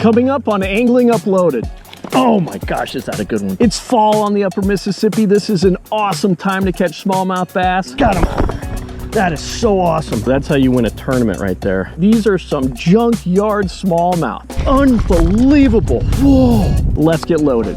Coming up on Angling Uploaded. Oh my gosh, is that a good one? It's fall on the upper Mississippi. This is an awesome time to catch smallmouth bass. Got him. That is so awesome. That's how you win a tournament right there. These are some junkyard smallmouth. Unbelievable. Whoa. Let's get loaded.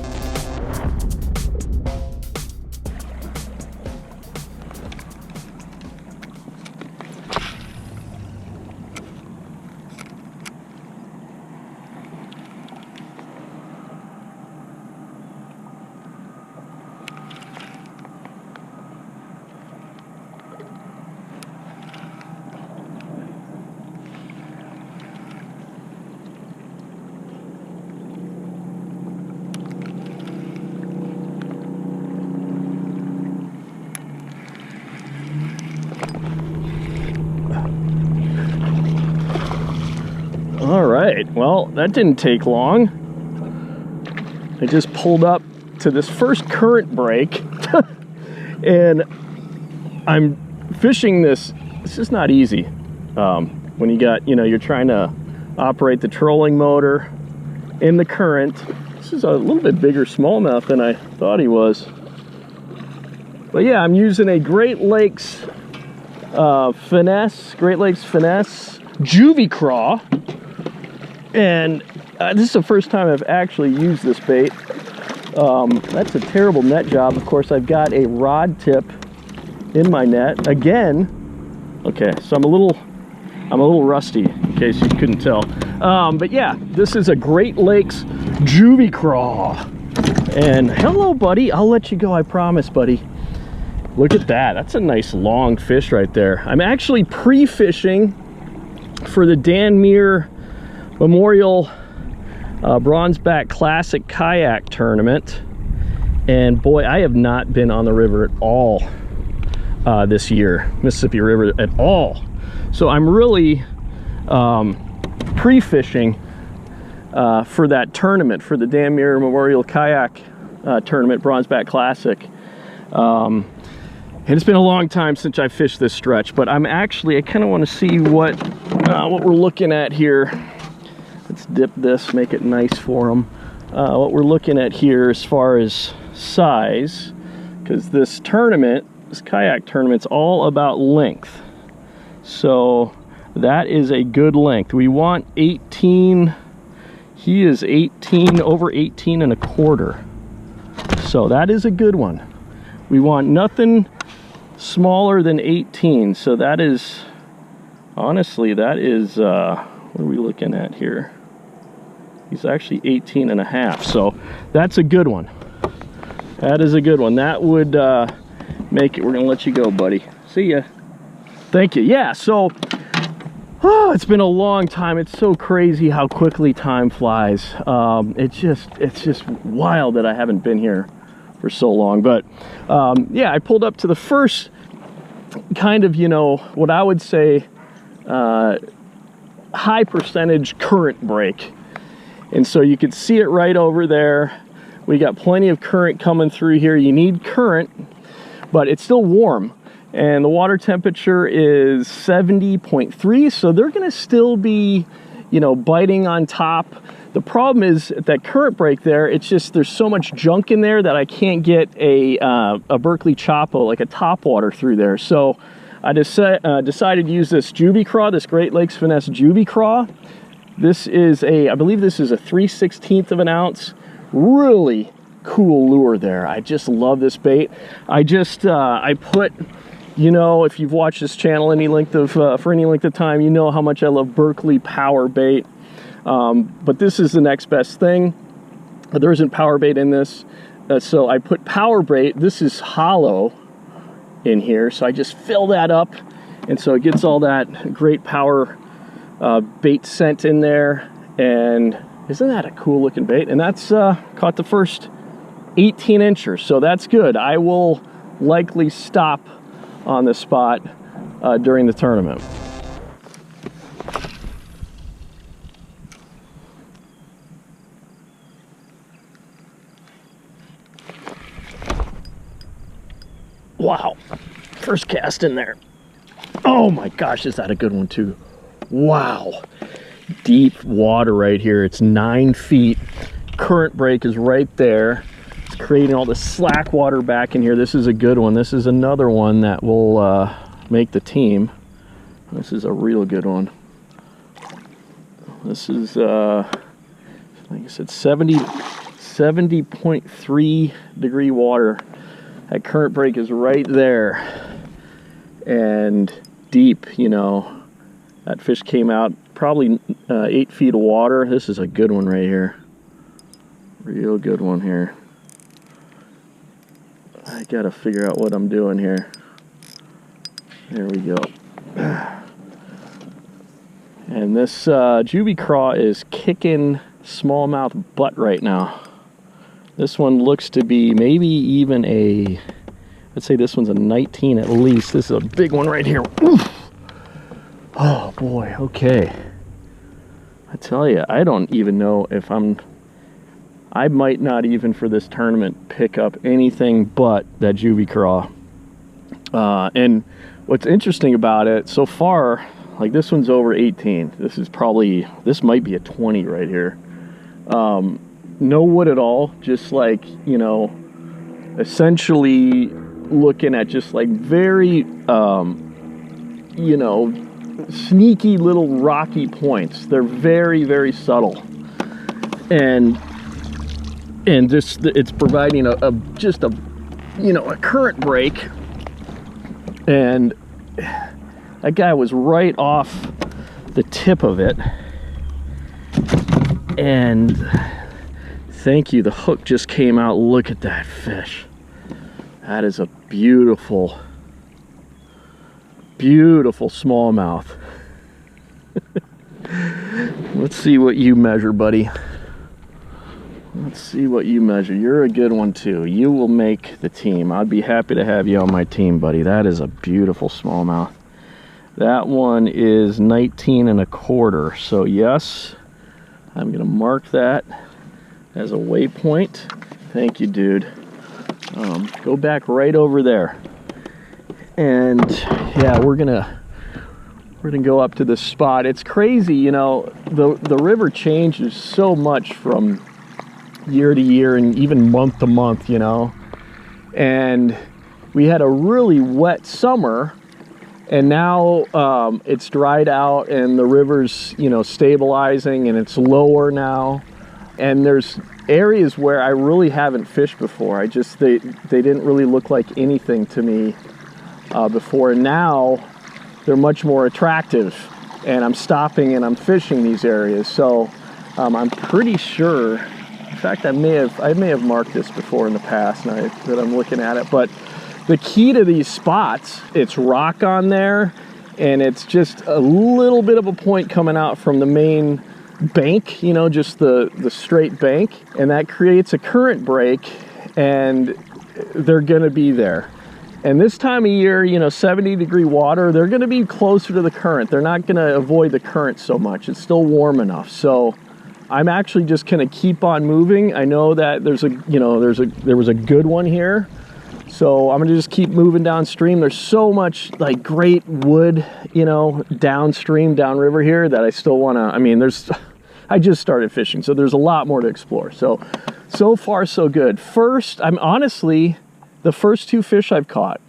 All right, well, that didn't take long. I just pulled up to this first current break and I'm fishing this. This is not easy. When you got, you're trying to operate the trolling motor in the current. This is a little bit bigger smallmouth than I thought he was. But yeah, I'm using a Great Lakes Finesse, Juvy Craw. And this is the first time I've actually used this bait. That's a terrible net job. Of course, I've got a rod tip in my net again. Okay, so I'm a little rusty, in case you couldn't tell. But yeah, this is a Great Lakes Juvy Craw. And hello, buddy. I'll let you go, I promise, buddy. Look at that. That's a nice long fish right there. I'm actually pre-fishing for the Meer Memorial BronzeBack Classic Kayak Tournament, and boy, I have not been on the river at all this year, Mississippi River at all. So I'm really pre-fishing for that tournament, for the Meer Memorial Kayak Tournament BronzeBack Classic. And it's been a long time since I fished this stretch, but I kind of want to see what we're looking at here. Let's dip this, make it nice for them. What we're looking at here as far as size, because this kayak tournament's all about length. So that is a good length. We want 18. He is 18, over 18 and a quarter. So that is a good one. We want nothing smaller than 18. So that is, honestly, that is, what are we looking at here? He's actually 18 and a half. So that's a good one. That is a good one. That would make it. We're going to let you go, buddy. See ya. Thank you. Yeah, so it's been a long time. It's so crazy how quickly time flies. It's just wild that I haven't been here for so long. But yeah, I pulled up to the first kind of, what I would say high percentage current break. And so you can see it right over there. We got plenty of current coming through here. You need current, but it's still warm. And the water temperature is 70.3, so they're gonna still be, biting on top. The problem is at that current break there, it's just, there's so much junk in there that I can't get a Berkeley Chopo, like a topwater through there. So I decided to use this Juvy Craw, this Great Lakes Finesse Juvy Craw. This is I believe this is a 3/16 of an ounce. Really cool lure there. I just love this bait. I put, if you've watched this channel for any length of time, you know how much I love Berkeley power bait. But this is the next best thing. There isn't power bait in this. So I put power bait. This is hollow in here. So I just fill that up. And so it gets all that great power bait scent in there. And isn't that a cool looking bait? And that's caught the first 18 inchers. So that's good. I will likely stop on the spot during the tournament. Wow, first cast in there. Oh my gosh, is that a good one too? Wow. deep water right here. It's 9 feet. Current break is right there. It's creating all the slack water back in here. This is a good one. This is another one that will make the team. This is a real good one. This is, like I said, 70.3 degree water. That current break is right there. And deep, you know. That fish came out probably 8 feet of water. This is a good one right here. Real good one here. I gotta figure out what I'm doing here. There we go. And this Juvy Craw is kicking smallmouth butt right now. This one looks to be maybe even a, let's say this one's a 19 at least. This is a big one right here. Oof. Oh boy, okay. I tell you, I don't even know if I might not even for this tournament pick up anything but that Juvy Craw. And what's interesting about it, so far, like this one's over 18. This is probably, this might be a 20 right here. No wood at all, just like, you know, essentially looking at just like very, you know, sneaky little rocky points. They're very, very subtle. And just, it's providing just a, you know, a current break. And that guy was right off the tip of it. And thank you, the hook just came out. Look at that fish. That is a beautiful, beautiful smallmouth. Let's see what you measure, buddy. Let's see what you measure. You're a good one too. You will make the team. I'd be happy to have you on my team, buddy. That is a beautiful smallmouth. That one is 19 1/4. So yes, I'm gonna mark that as a waypoint. Thank you, dude. Go back right over there. And yeah, we're gonna go up to this spot. It's crazy, you know, the river changes so much from year to year and even month to month, you know. And we had a really wet summer, and now it's dried out and the river's, you know, stabilizing and it's lower now. And there's areas where I really haven't fished before. They didn't really look like anything to me before. And now they're much more attractive, and I'm stopping and I'm fishing these areas. So I'm pretty sure, in fact, I may have marked this before in the past now that I'm looking at it, but the key to these spots, it's rock on there, and it's just a little bit of a point coming out from the main bank, you know, just the straight bank, and that creates a current break, and they're gonna be there. And this time of year, you know, 70 degree water, they're gonna be closer to the current. They're not gonna avoid the current so much. It's still warm enough. So I'm actually just gonna keep on moving. I know that there was a good one here. So I'm gonna just keep moving downstream. There's so much like great wood, you know, downstream, downriver here that I still wanna, I mean, I just started fishing, so there's a lot more to explore. So far so good. The first 2 fish I've caught,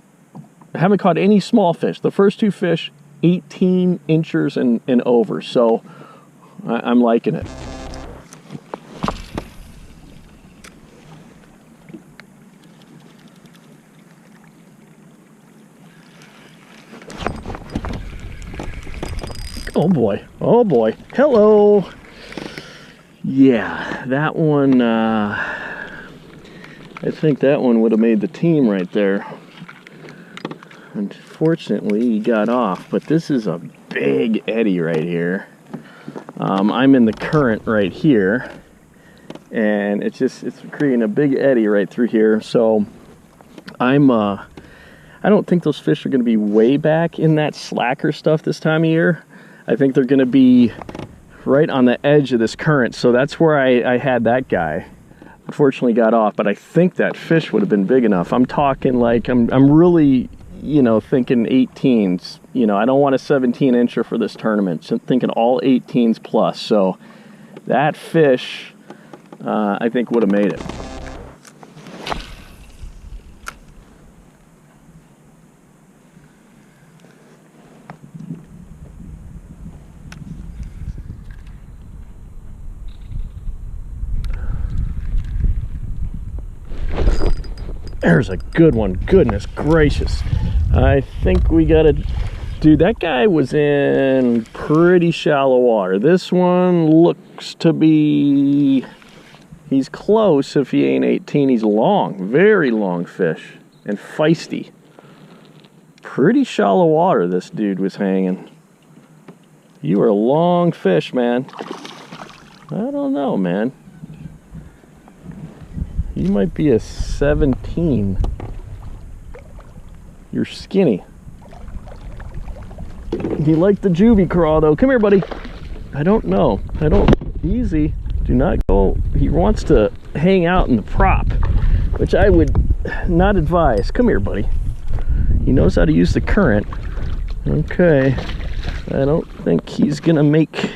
I haven't caught any small fish. The first 2 fish, 18 inches and over. So I'm liking it. Oh boy, oh boy, hello. Yeah, that one, I think that one would have made the team right there. Unfortunately, he got off, but this is a big eddy right here. I'm in the current right here, and it's creating a big eddy right through here. So I don't think those fish are going to be way back in that slacker stuff this time of year. I think they're going to be right on the edge of this current. So that's where I had that guy. Unfortunately got off, but I think that fish would have been big enough. I'm talking like, I'm really, you know, thinking 18s. You know, I don't want a 17-incher for this tournament. So I'm thinking all 18s plus. So that fish, I think, would have made it. There's a good one. Goodness gracious. I think we gotta... Dude, that guy was in pretty shallow water. This one looks to be... He's close if he ain't 18. He's long. Very long fish. And feisty. Pretty shallow water this dude was hanging. You are a long fish, man. I don't know, man. You might be a 17. You're skinny. You like the Juvy craw though. Come here, buddy. I don't know. I don't... Easy. Do not go... He wants to hang out in the prop, which I would not advise. Come here, buddy. He knows how to use the current. Okay. I don't think he's gonna make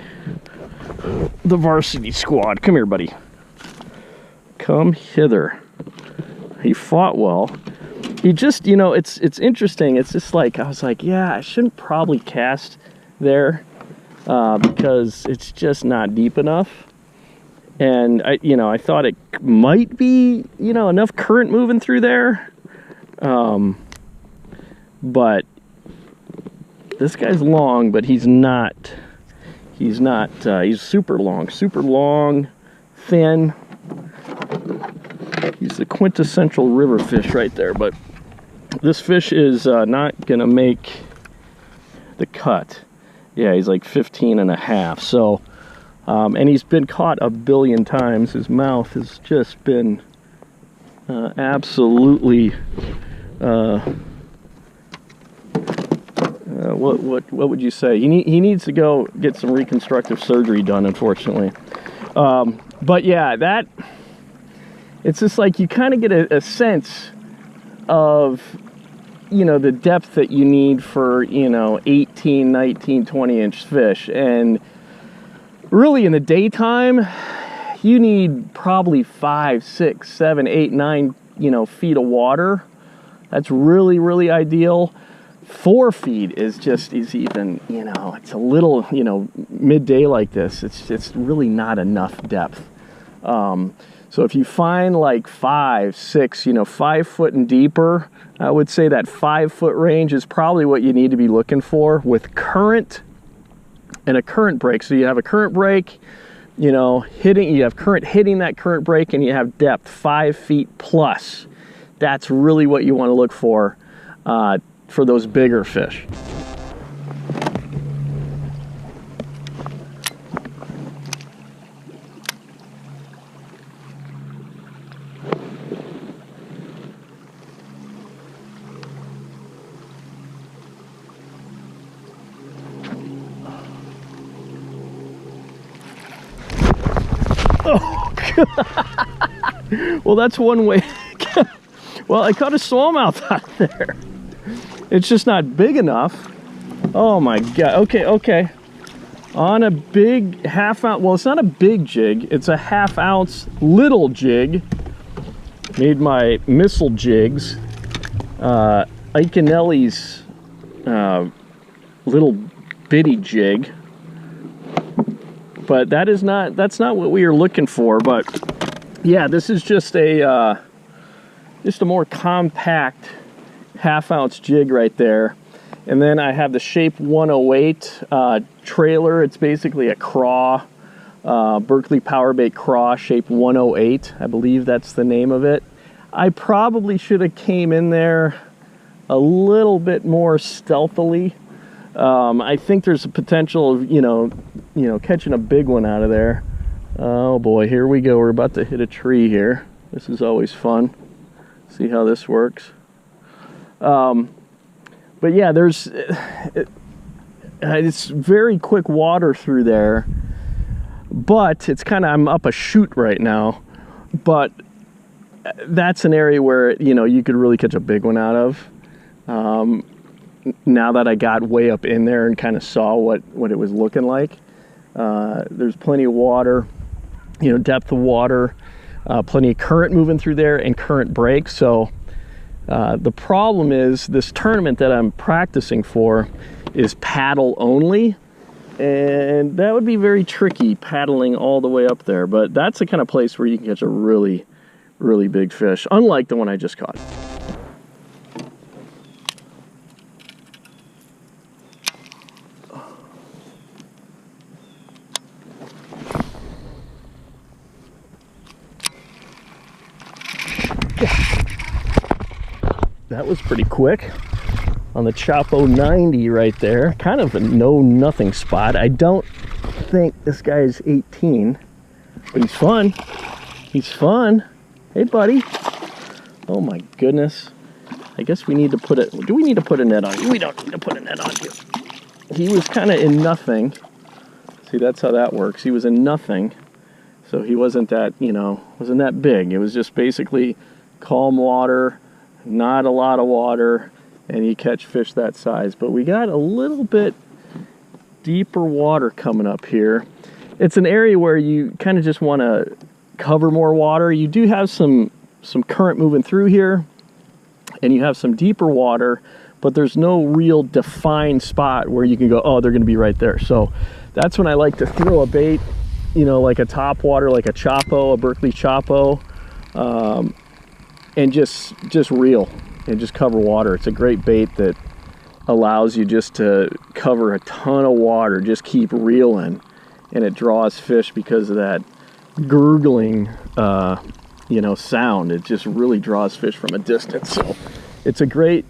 the varsity squad. Come here, buddy. Come hither. He fought well. He just, you know, it's interesting. It's just like, I was like, yeah, I shouldn't probably cast there because it's just not deep enough. And I thought it might be, you know, enough current moving through there. But this guy's long, but he's super long, thin. He's the quintessential river fish right there, but this fish is not gonna make the cut. Yeah, he's like 15 and a half. So, and he's been caught a billion times. His mouth has just been absolutely, what would you say? He needs to go get some reconstructive surgery done, unfortunately. But yeah, it's just like you kind of get a sense of, you know, the depth that you need for, you know, 18, 19, 20-inch fish. And really in the daytime, you need probably 5, 6, 7, 8, 9, you know, feet of water. That's really, really ideal. 4 feet is even, you know, it's a little, you know, midday like this, it's really not enough depth. So if you find like 5, 6, you know, 5 foot and deeper, I would say that 5 foot range is probably what you need to be looking for with current and a current break. So you have a current break, you know, you have current hitting that current break, and you have depth 5 feet plus. That's really what you want to look for those bigger fish. Oh, God. Well, that's one way. Well, I caught a smallmouth out there. It's just not big enough. Oh my God. Okay. On a big half-ounce, well, it's not a big jig. It's a half-ounce little jig. Made my missile jigs. Iconelli's little bitty jig. But that's not what we are looking for. But yeah, this is just a more compact half-ounce jig right there. And then I have the Shape 108 trailer. It's basically a Craw, Berkeley Powerbait Craw Shape 108. I believe that's the name of it. I probably should have came in there a little bit more stealthily. I think there's a potential of, you know, catching a big one out of there. Oh boy, here we go. We're about to hit a tree here. This is always fun. See how this works. But yeah, it's very quick water through there, but it's kind of, I'm up a chute right now, but that's an area where, you know, you could really catch a big one out of. Now that I got way up in there and kind of saw what it was looking like. There's plenty of water, you know, depth of water, plenty of current moving through there and current break. So the problem is this tournament that I'm practicing for is paddle only, and that would be very tricky paddling all the way up there. But that's the kind of place where you can catch a really, really big fish, unlike the one I just caught. That was pretty quick on the Chapo 90 right there. Kind of a no-nothing spot. I don't think this guy is 18, but he's fun. He's fun. Hey, buddy. Oh my goodness. I guess we need to put it. Do we need to put a net on you? We don't need to put a net on you. He was kind of in nothing. See, that's how that works. He was in nothing. So he wasn't that, you know, wasn't that big. It was just basically calm water, not a lot of water, and you catch fish that size. But we got a little bit deeper water coming up here. It's an area where you kind of just want to cover more water. You do have some current moving through here, and you have some deeper water, but there's no real defined spot where you can go, oh, they're going to be right there. So that's when I like to throw a bait, you know, like a top water, like a Chapo, a Berkeley Chapo, and just reel and just cover water. It's a great bait that allows you just to cover a ton of water, just keep reeling, and it draws fish because of that gurgling, you know, sound. It just really draws fish from a distance. So it's a great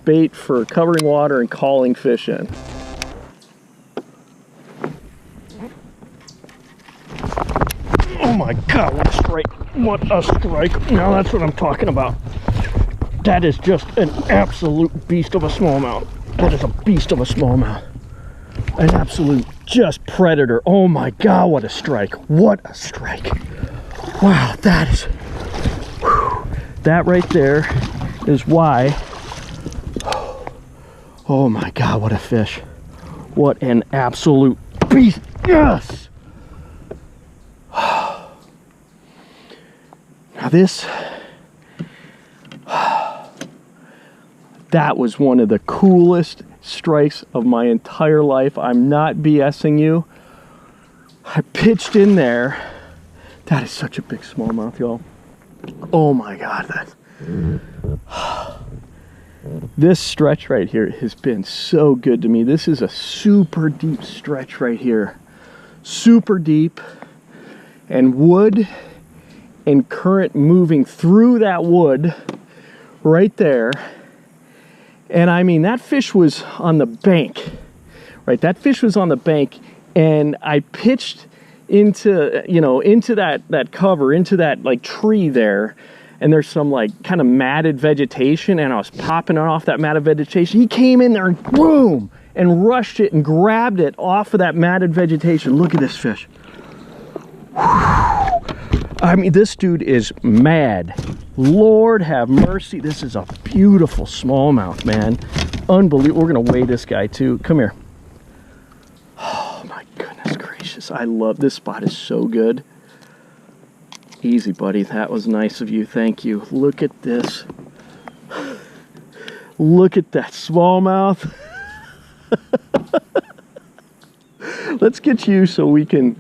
bait for covering water and calling fish in. Oh my God, what a strike. What a strike. Now that's what I'm talking about. That is just an absolute beast of a smallmouth. That is a beast of a smallmouth. An absolute just predator. Oh my God, what a strike. What a strike. Wow, that is... Whew, that right there is why... Oh my God, what a fish. What an absolute beast. Yes! Now this, that was one of the coolest strikes of my entire life. I'm not BSing you. I pitched in there. That is such a big smallmouth, y'all. Oh my God, this stretch right here has been so good to me. This is a super deep stretch right here. Super deep, and wood and current moving through that wood right there. And I mean, that fish was on the bank, right? That fish was on the bank, and I pitched into, you know, into that cover, into that like tree there, and there's some like kind of matted vegetation, and I was popping it off that matted vegetation. He came in there and boom, and rushed it and grabbed it off of that matted vegetation. Look at this fish. I mean, this dude is mad. Lord have mercy. This is a beautiful smallmouth, man. Unbelievable. We're going to weigh this guy too. Come here. Oh my goodness gracious. I love this spot. Is so good. Easy, buddy. That was nice of you. Thank you. Look at this. Look at that smallmouth. Let's get you so we can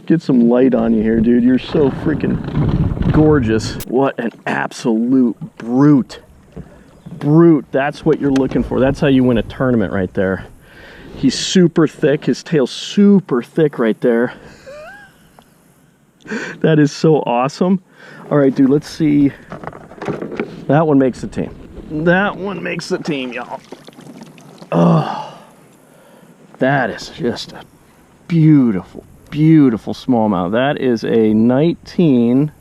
get some light on you here, dude. You're so freaking gorgeous. What an absolute brute. Brute. That's what you're looking for. That's how you win a tournament right there. He's super thick. His tail's super thick right there. That is so awesome. All right, dude, let's see. That one makes the team. That one makes the team, y'all. Oh, that is just a beautiful, beautiful smallmouth. That is a 19.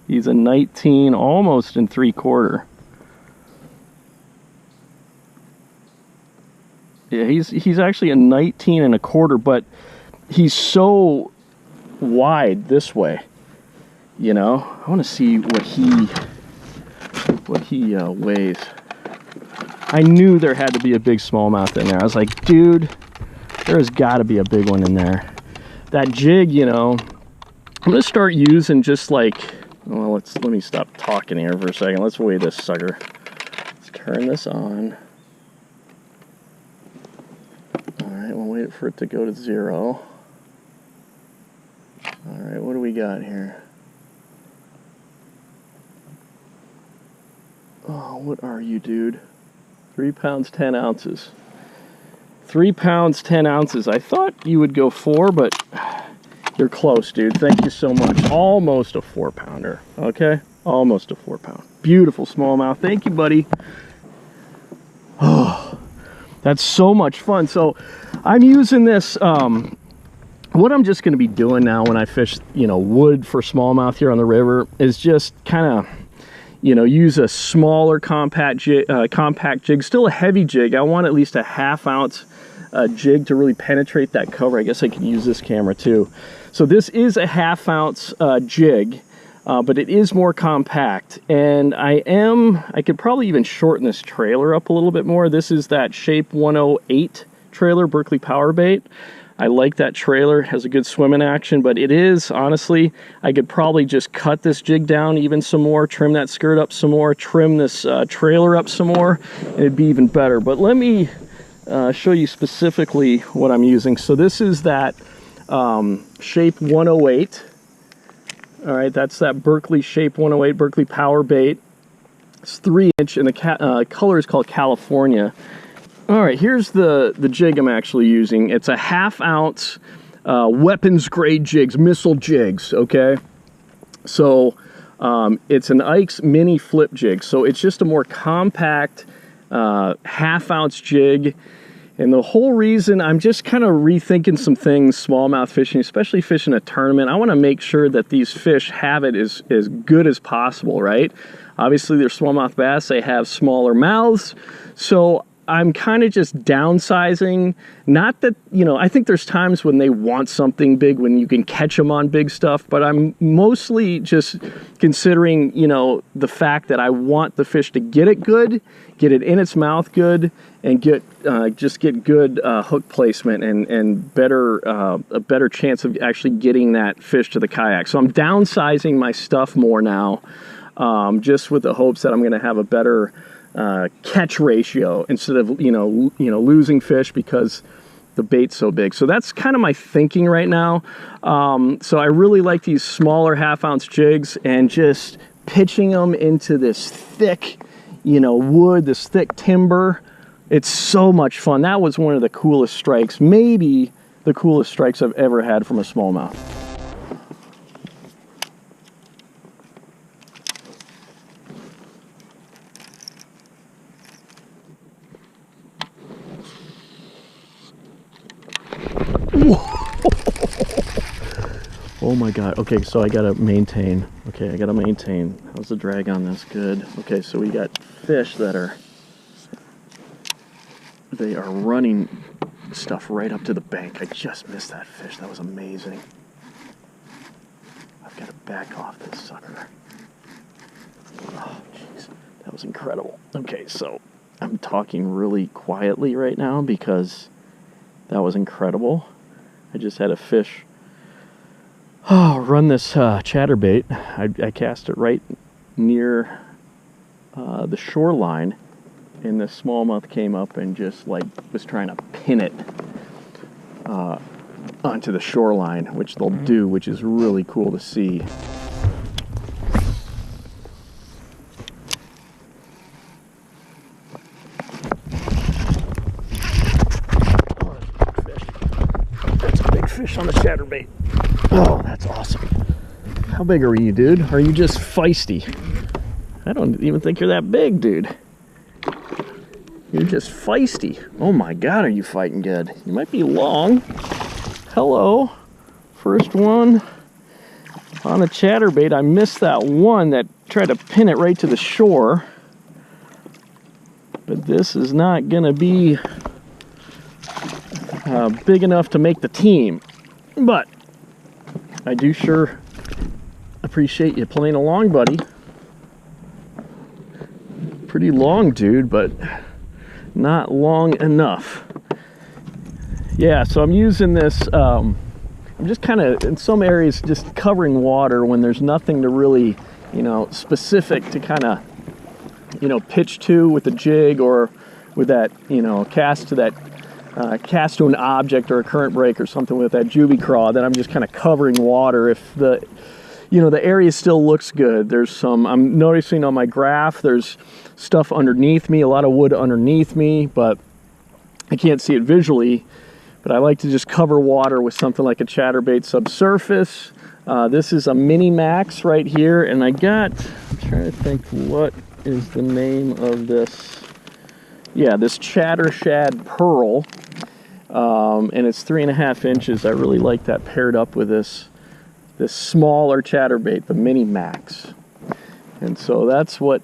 He's a 19, almost in 3/4. Yeah, he's actually a 19 1/4, but he's so wide this way. You know, I want to see what he what he weighs. I knew there had to be a big smallmouth in there. I was like, dude, there's got to be a big one in there. That jig, you know, I'm gonna start using just like, well, let me stop talking here for a second. Let's weigh this sucker. Let's turn this on. All right, we'll wait for it to go to 0. All right, what do we got here? Oh, what are you, dude? 3 pounds, 10 ounces. 3 pounds, 10 ounces. I thought you would go 4, but you're close, dude. Thank you so much. Almost a 4-pounder, okay? Almost a 4-pound. Beautiful smallmouth. Thank you, buddy. Oh, that's so much fun. So I'm using this, what I'm just gonna be doing now when I fish, you know, wood for smallmouth here on the river is just kind of, you know, use a smaller compact jig, still a heavy jig. I want at least a 1/2 ounce jig to really penetrate that cover. I guess I can use this camera too. So this is a 1/2 ounce jig, but it is more compact. And I could probably even shorten this trailer up a little bit more. This is that Shape 108 trailer, Berkley Power Bait. I like that trailer, it has a good swimming action, but it is, honestly, I could probably just cut this jig down even some more, trim that skirt up some more, trim this trailer up some more, and it'd be even better. But let me show you specifically what I'm using. So this is that Shape 108. All right, that's that Berkley Shape 108, Berkley Power Bait. It's 3-inch, and the color is called California. All right, here's the jig I'm actually using. It's a 1/2 ounce weapons grade jigs, missile jigs, okay? So it's an Ike's mini flip jig. So it's just a more compact 1/2 ounce jig. And the whole reason, I'm just kind of rethinking some things, smallmouth fishing, especially fishing a tournament. I want to make sure that these fish have it as good as possible, right? Obviously, they're smallmouth bass. They have smaller mouths. So I'm kind of just downsizing. Not that, you know, I think there's times when they want something big, when you can catch them on big stuff, but I'm mostly just considering, you know, the fact that I want the fish to get it good, get it in its mouth good, and just get good hook placement and better a better chance of actually getting that fish to the kayak. So I'm downsizing my stuff more now, just with the hopes that I'm going to have a better catch ratio instead of you know losing fish because the bait's so big. So that's kind of my thinking right now. So I really like these smaller 1/2 ounce jigs and just pitching them into this thick, you know, wood, this thick timber. It's so much fun. That was one of the coolest strikes, maybe the coolest strikes I've ever had from a smallmouth. Oh my god. Okay, so I gotta maintain. Okay, I gotta maintain. How's the drag on this? Good. Okay, so we got fish that are running stuff right up to the bank. I just missed that fish. That was amazing. I've got to back off this sucker. Oh jeez, that was incredible. Okay, so I'm talking really quietly right now because that was incredible. I just had a fish run this chatterbait. I cast it right near the shoreline, and the smallmouth came up and just like was trying to pin it onto the shoreline, which they'll do, which is really cool to see. Fish on the chatterbait. Oh, that's awesome. How big are you, dude? Are you just feisty? I don't even think you're that big, dude. You're just feisty. Oh my god, are you fighting good? You might be long. Hello. First one on a chatterbait. I missed that one that tried to pin it right to the shore. But this is not gonna be big enough to make the team, but I do sure appreciate you playing along, buddy. pretty long, dude, but not long enough. Yeah, so I'm using this, I'm just kind of, in some areas, just covering water when there's nothing to really, you know, specific to kind of, you know, pitch to with the jig or with that, you know, cast to that, cast to an object or a current break or something with that Juvy Craw. Then I'm just kind of covering water. If the, you know, the area still looks good. There's some, I'm noticing on my graph, there's stuff underneath me, a lot of wood underneath me, but I can't see it visually. But I like to just cover water with something like a chatterbait subsurface. This is a Mini Max right here, and I got, I'm trying to think what is the name of this. Yeah, this Chatter Shad Pearl, and it's 3.5 inches. I really like that paired up with this smaller chatterbait, the Mini Max. And so that's what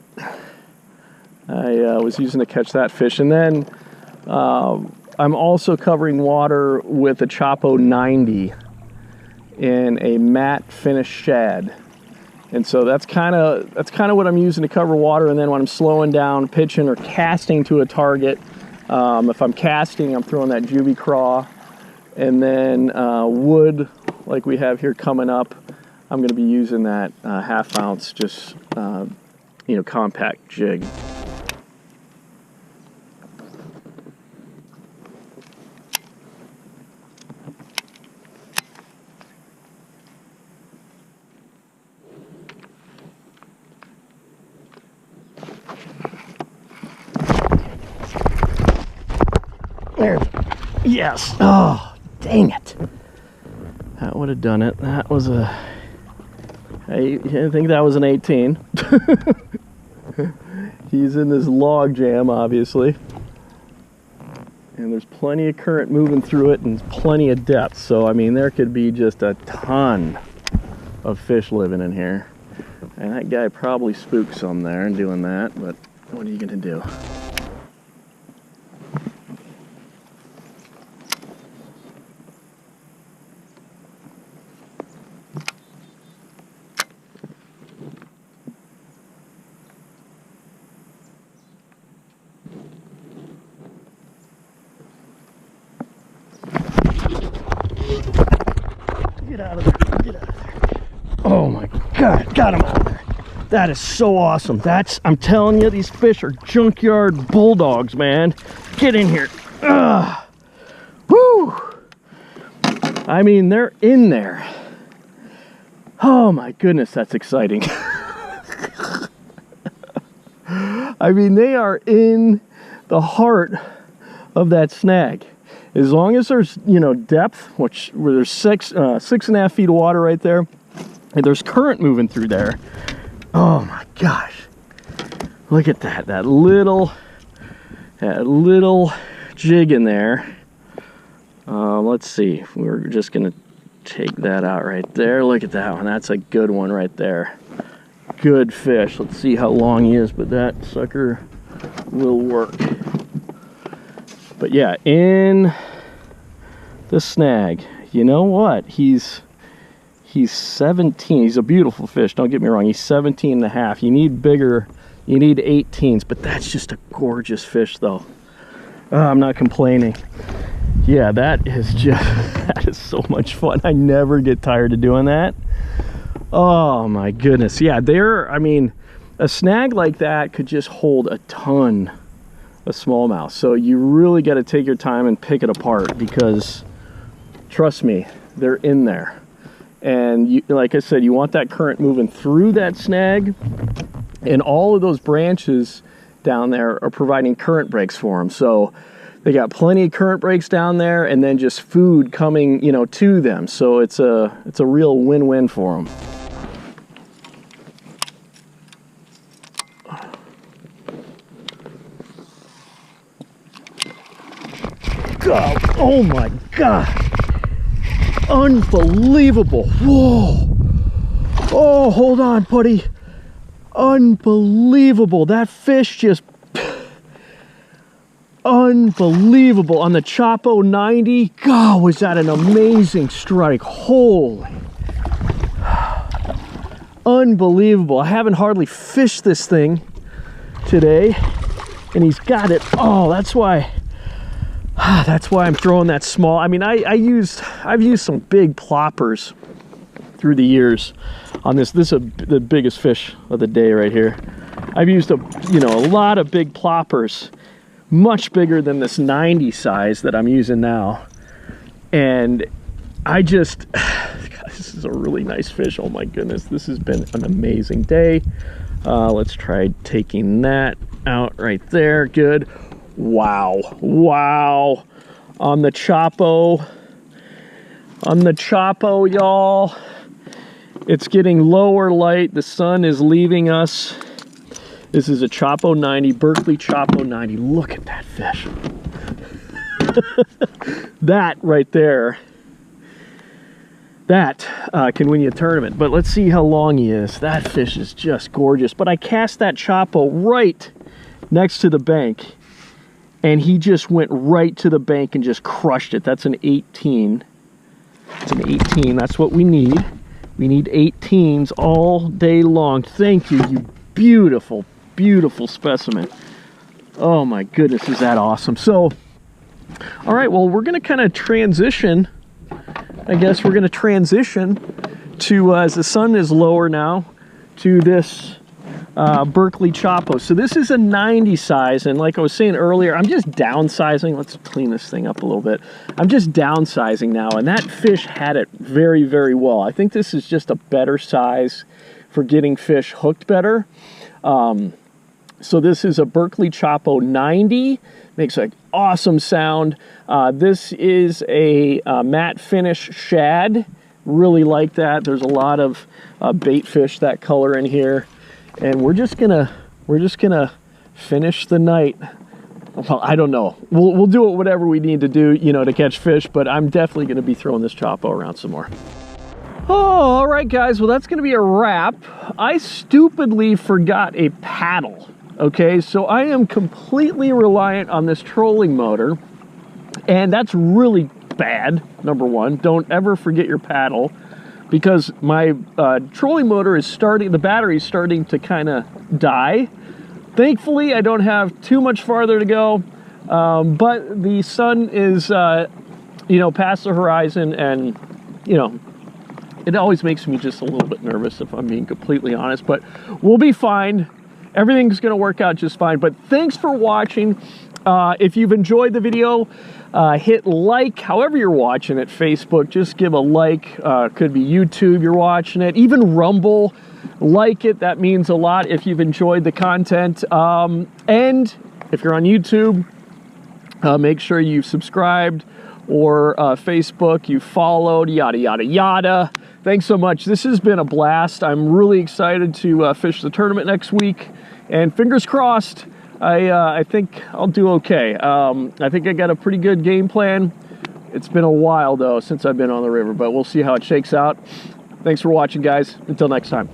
I was using to catch that fish. And then I'm also covering water with a Chapo 90 in a matte Finesse shad. And so that's kind of what I'm using to cover water. And then when I'm slowing down, pitching or casting to a target, if I'm casting, I'm throwing that Juvy Craw. And then wood, like we have here coming up, I'm going to be using that 1/2 ounce, just you know, compact jig. There, yes. Oh, dang it. That would have done it. That was a, I think that was an 18. He's in this log jam, obviously. And there's plenty of current moving through it and plenty of depth. So, I mean, there could be just a ton of fish living in here. And that guy probably spooked some there in doing that, but what are you gonna do? Get out of there, get out of there. Oh my God, got him out of there. That is so awesome. That's, I'm telling you, these fish are junkyard bulldogs, man. Get in here. Ugh. Woo! I mean, they're in there. Oh my goodness, that's exciting. I mean, they are in the heart of that snag. As long as there's, you know, depth, which where there's 6.5 feet of water right there, and there's current moving through there. Oh my gosh! Look at that! That little jig in there. Let's see. We're just gonna take that out right there. Look at that one. That's a good one right there. Good fish. Let's see how long he is, but that sucker will work. But yeah, in the snag, you know what? He's 17. He's a beautiful fish, don't get me wrong. He's 17.5. You need bigger, you need 18s, but that's just a gorgeous fish though. I'm not complaining. Yeah, that is just, that is so much fun. I never get tired of doing that. Oh my goodness. Yeah, I mean, a snag like that could just hold a ton of smallmouth. So you really got to take your time and pick it apart, because trust me, they're in there. And you, like I said, you want that current moving through that snag, and all of those branches down there are providing current breaks for them. So they got plenty of current breaks down there, and then just food coming, you know, to them. So it's a real win-win for them. God, oh my God. Unbelievable. Whoa. Oh, hold on, buddy. Unbelievable. That fish just... Unbelievable. On the Chapo 90. God, was that an amazing strike. Holy. Unbelievable. I haven't hardly fished this thing today, and he's got it. Oh, that's why I'm throwing that small. I mean, I've used some big ploppers through the years on this. This is the biggest fish of the day right here. I've used a lot of big ploppers, much bigger than this 90 size that I'm using now. And God, this is a really nice fish. Oh my goodness, this has been an amazing day. Let's try taking that out right there. Good. Wow. Wow. On the Chopo, y'all. It's getting lower light. The sun is leaving us. This is a Chopo 90, Berkley Chopo 90. Look at that fish. That right there, that can win you a tournament. But let's see how long he is. That fish is just gorgeous. But I cast that Chopo right next to the bank, and he just went right to the bank and just crushed it. That's an 18. It's an 18. That's what we need. We need 18s all day long. Thank you, you beautiful, beautiful specimen. Oh my goodness, is that awesome. So, all right, well, we're going to kind of transition. I guess we're going to transition to, as the sun is lower now, to this Berkley Chopo. So this is a 90 size, and like I was saying earlier, I'm just downsizing. Let's clean this thing up a little bit. I'm just downsizing now, and that fish had it very, very well. I think this is just a better size for getting fish hooked better. So this is a Berkley Chopo 90. Makes an awesome sound. This is a matte finish shad. Really like that. There's a lot of bait fish that color in here, and we're just gonna finish the night. Well, I don't know. We'll do it whatever we need to do, to catch fish. But I'm definitely gonna be throwing this Chopo around some more. Oh, all right, guys. Well, that's gonna be a wrap. I stupidly forgot a paddle. Okay, so I am completely reliant on this trolling motor, and that's really bad. Number one, don't ever forget your paddle, because my trolling motor is starting, the battery's starting to kind of die. Thankfully, I don't have too much farther to go, but the sun is, past the horizon, and, it always makes me just a little bit nervous, if I'm being completely honest, but we'll be fine. Everything's going to work out just fine. But thanks for watching. If you've enjoyed the video, hit like, however you're watching it. Facebook, just give a like. Could be YouTube you're watching it. Even Rumble, like it. That means a lot if you've enjoyed the content. And if you're on YouTube, make sure you've subscribed, or Facebook, you followed, yada, yada, yada. Thanks so much. This has been a blast. I'm really excited to fish the tournament next week. And fingers crossed, I think I'll do okay. I think I got a pretty good game plan. It's been a while, though, since I've been on the river, but we'll see how it shakes out. Thanks for watching, guys. Until next time.